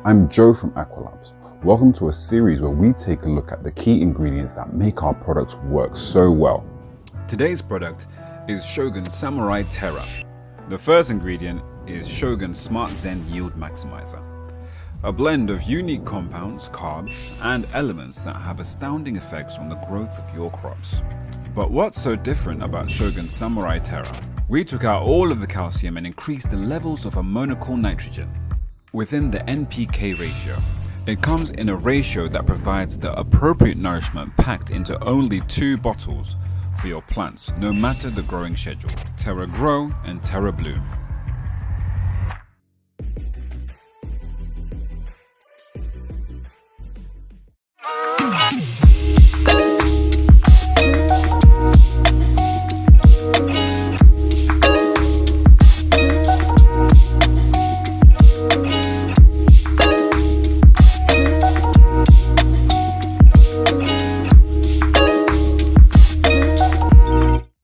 I'm Joe from Aqualabs. Welcome to a series where we take a look at the key ingredients that make our products work so well. Today's product is Shogun Samurai Terra. The first ingredient is Shogun Smart Zen Yield Maximizer, a blend of unique compounds, carbs, and elements that have astounding effects on the growth of your crops. But what's so different about Shogun Samurai Terra? We took out all of the calcium and increased the levels of ammonical nitrogen within the NPK ratio. It comes in a ratio that provides the appropriate nourishment packed into only 2 bottles for your plants, no matter the growing schedule. Terra Grow and Terra Bloom.